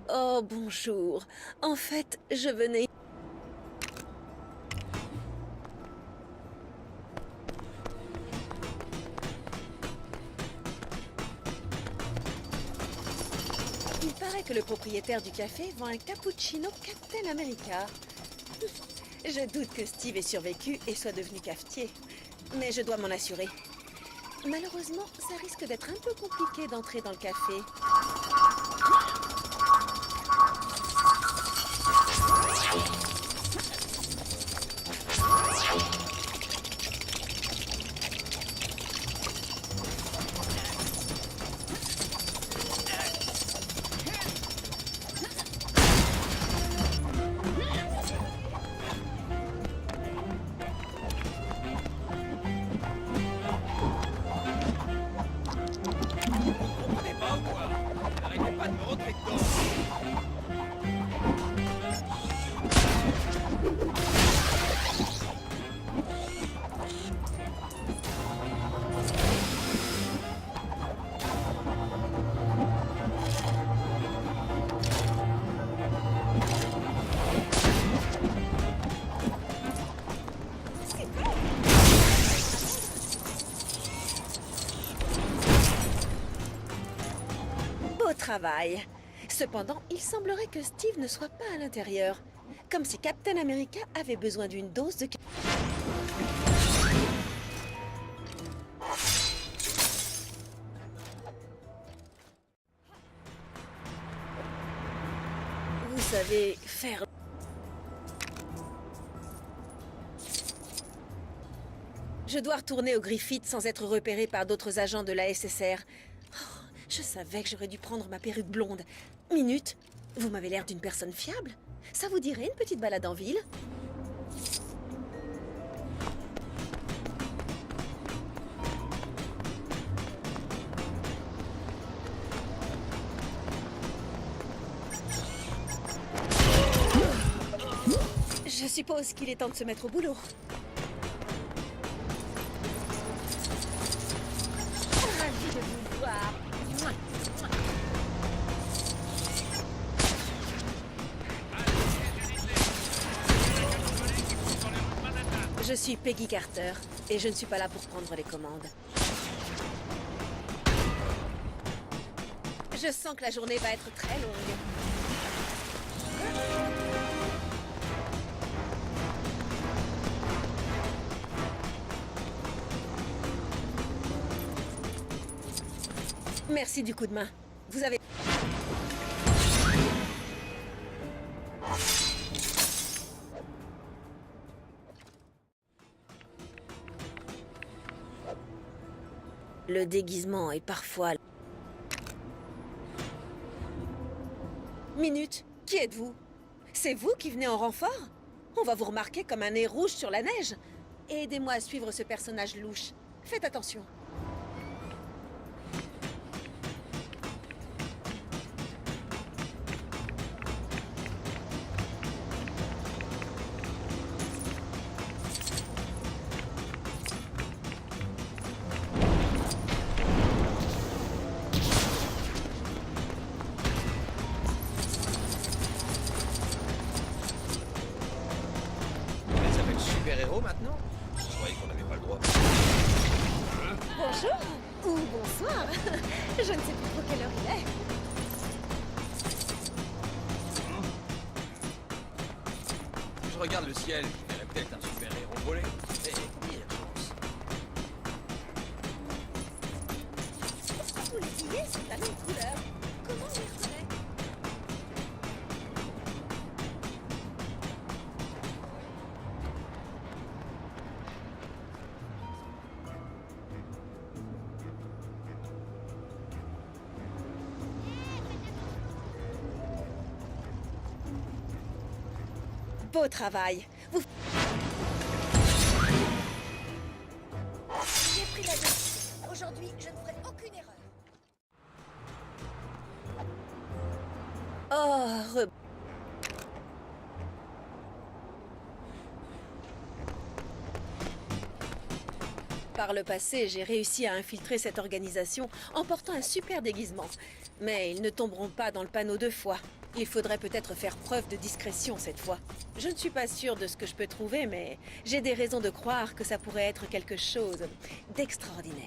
Oh, bonjour. En fait, je venais... Il paraît que le propriétaire du café vend un cappuccino Captain America. Je doute que Steve ait survécu et soit devenu cafetier. Mais je dois m'en assurer. Malheureusement, ça risque d'être un peu compliqué d'entrer dans le café. Comprenez pas ou quoi? N'arrêtez pas de me rentrer dedans. Beau travail. Cependant, il semblerait que Steve ne soit pas à l'intérieur. Comme si Captain America avait besoin d'une dose de... Vous savez, faire... Je dois retourner au Griffith sans être repéré par d'autres agents de la SSR. Oh, je savais que j'aurais dû prendre ma perruque blonde. Minute, vous m'avez l'air d'une personne fiable. Ça vous dirait une petite balade en ville? Je suppose qu'il est temps de se mettre au boulot. Ravi de vous voir. Mouah. Je suis Peggy Carter, et je ne suis pas là pour prendre les commandes. Je sens que la journée va être très longue. Merci du coup de main. Vous avez... Le déguisement est parfois... Minute, qui êtes-vous? C'est vous qui venez en renfort? On va vous remarquer comme un nez rouge sur la neige. Aidez-moi à suivre ce personnage louche. Faites attention. Elle s'appelle super-héros maintenant? Je croyais qu'on n'avait pas le droit. Bonjour ou bonsoir. Je ne sais plus trop quelle heure il est. Je regarde le ciel, je verrais peut-être un super-héros voler. Et combien il y a de chance? Tous les billets sont à même couleur. Comment on les reconnaît? Beau travail. Vous... J'ai pris la décision. Aujourd'hui, je ne ferai aucune erreur. Oh, Par le passé, j'ai réussi à infiltrer cette organisation en portant un super déguisement. Mais ils ne tomberont pas dans le panneau 2 fois. Il faudrait peut-être faire preuve de discrétion cette fois. Je ne suis pas sûre de ce que je peux trouver, mais j'ai des raisons de croire que ça pourrait être quelque chose d'extraordinaire.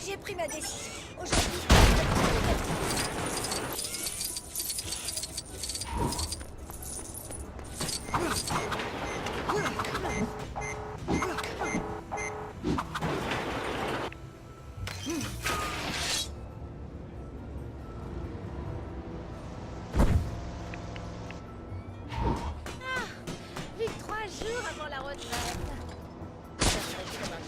J'ai pris ma décision. Aujourd'hui, plus que 3 jours avant la retraite. Ça serait tout comme un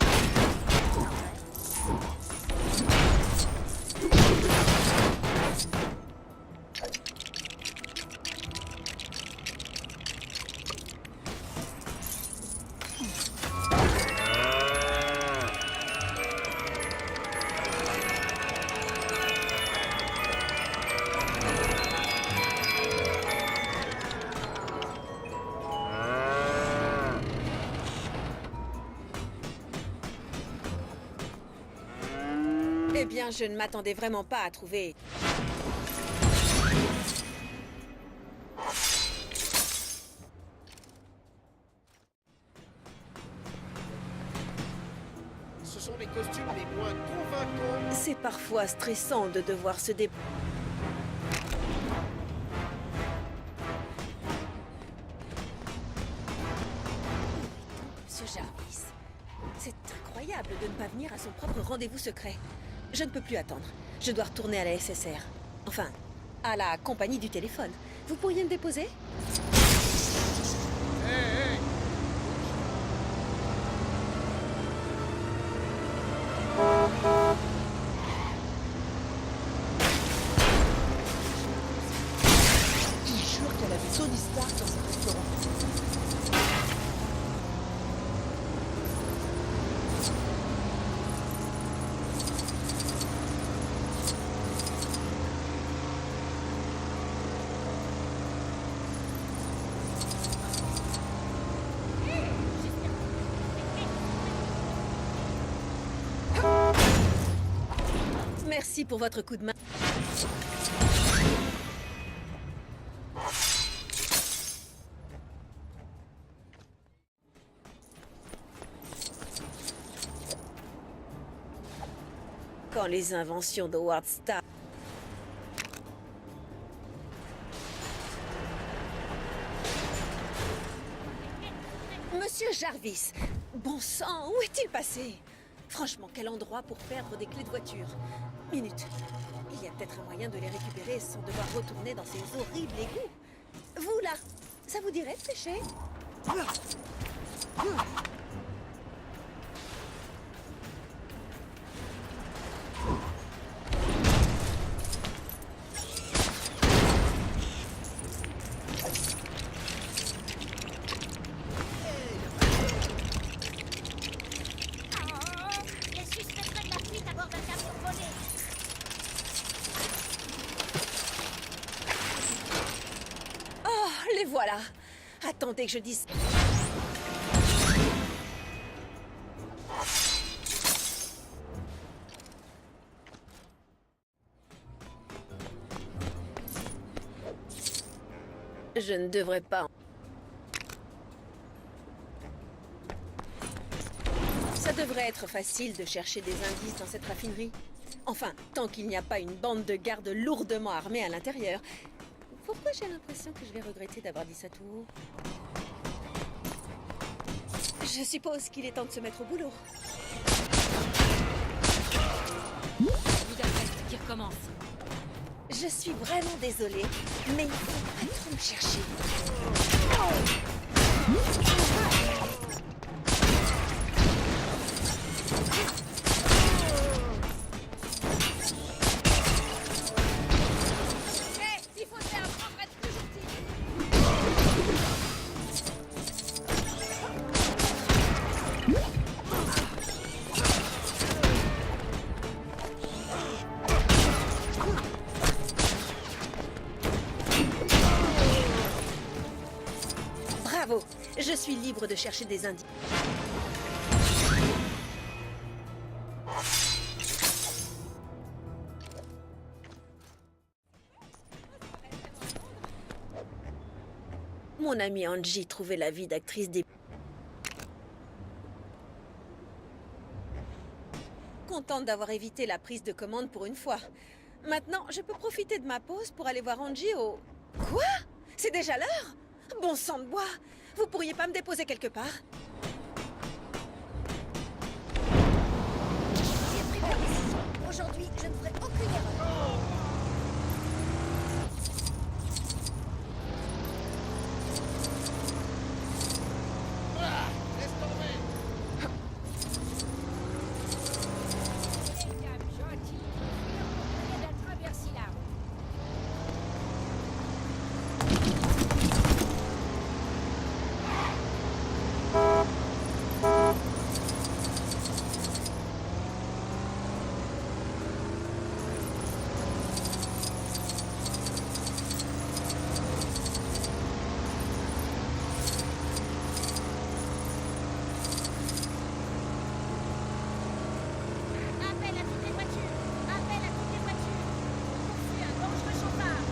Eh bien, je ne m'attendais vraiment pas à trouver... Ce sont les costumes les moins convaincants. C'est parfois stressant de devoir se dé... Monsieur Jarvis, c'est incroyable de ne pas venir à son propre rendez-vous secret. Je ne peux plus attendre. Je dois retourner à la SSR. Enfin, à la compagnie du téléphone. Vous pourriez me déposer? Il jure qu'elle avait Tony Stark dans son restaurant. Merci pour votre coup de main. Quand les inventions d'Howard Stark... Monsieur Jarvis, bon sang, où est-il passé? Franchement, quel endroit pour perdre des clés de voiture. Minute. Il y a peut-être un moyen de les récupérer sans devoir retourner dans ces horribles égouts. Vous, là, ça vous dirait de pêcher? Les suspects prennent la fuite à bord d'un camion volé. Oh, les voilà. Attendez que je dise... Je ne devrais pas... être facile de chercher des indices dans cette raffinerie. Enfin, tant qu'il n'y a pas une bande de gardes lourdement armés à l'intérieur. Pourquoi j'ai l'impression que je vais regretter d'avoir dit ça tout haut? Je suppose qu'il est temps de se mettre au boulot. Budapest qui recommence. Je suis vraiment désolée, mais il faut pas trop me chercher. Hé, il faut faire apprendre à être plus gentil. Bravo, je suis libre de chercher des indices. Mon amie Angie trouvait la vie d'actrice des... Contente d'avoir évité la prise de commande pour une fois. Maintenant, je peux profiter de ma pause pour aller voir Angie au... Quoi? C'est déjà l'heure? Bon sang de bois! Vous pourriez pas me déposer quelque part? J'ai pris ma décision. Aujourd'hui, je ne ferai aucune erreur. Ah, laisse tomber. Les dames gentilles, on vient de traverser la rue. Appel à toutes les voitures. Appel à toutes les voitures. Poursuit un dangereux chauffard.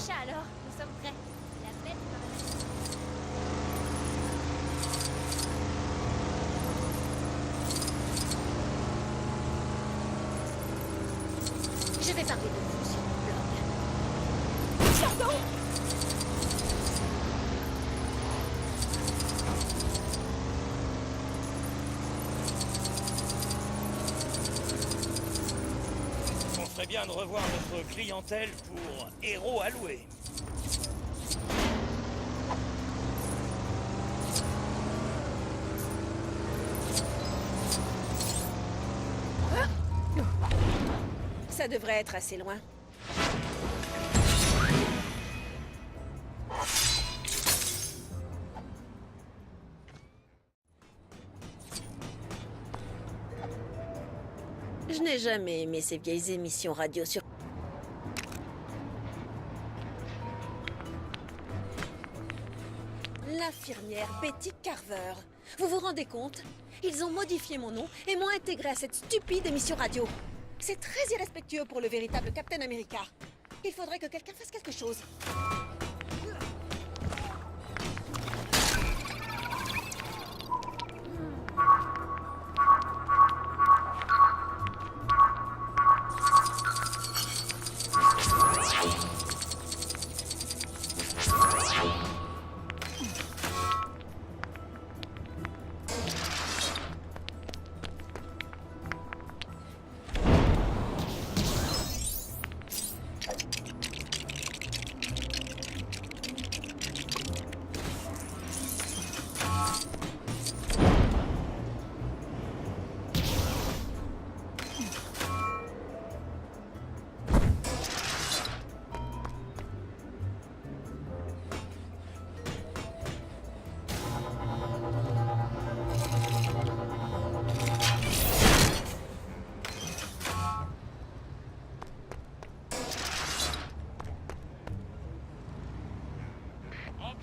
Chat alors, nous sommes prêts. La bête par la... Je vais parler de vous sur mon blog. Pardon? On ferait bien de revoir notre clientèle pour héros alloués. Ça devrait être assez loin. Je n'ai jamais aimé ces vieilles émissions radio sur... L'infirmière Betty Carver. Vous vous rendez compte? Ils ont modifié mon nom et m'ont intégré à cette stupide émission radio. C'est très irrespectueux pour le véritable Captain America. Il faudrait que quelqu'un fasse quelque chose.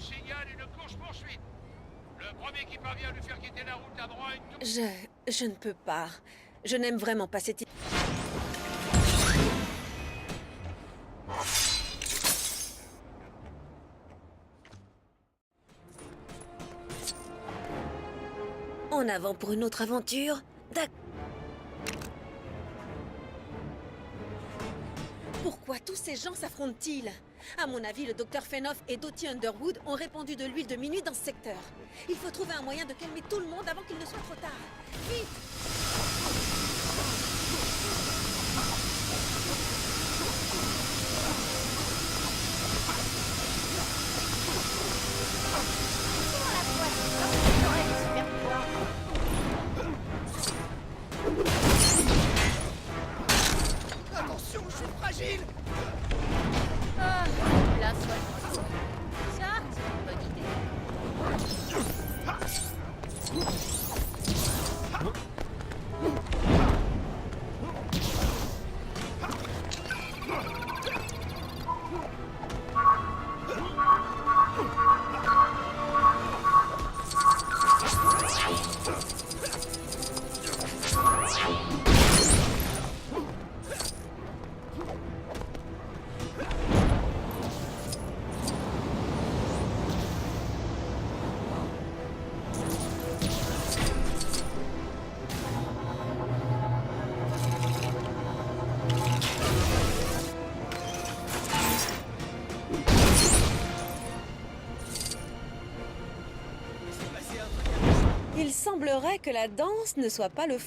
signale une course-poursuite. Le premier qui parvient à lui faire quitter la route a droit à une... Je ne peux pas. Je n'aime vraiment pas cette... En avant pour une autre aventure. Pourquoi tous ces gens s'affrontent-ils? À mon avis, le docteur Fenoff et Dottie Underwood ont répandu de l'huile de minuit dans ce secteur. Il faut trouver un moyen de calmer tout le monde avant qu'il ne soit trop tard. Vite! J'aurais des super pouvoirs. Attention, je suis fragile. Ah, la soie. Ça, c'est une bonne idée. Il semblerait que la danse ne soit pas le...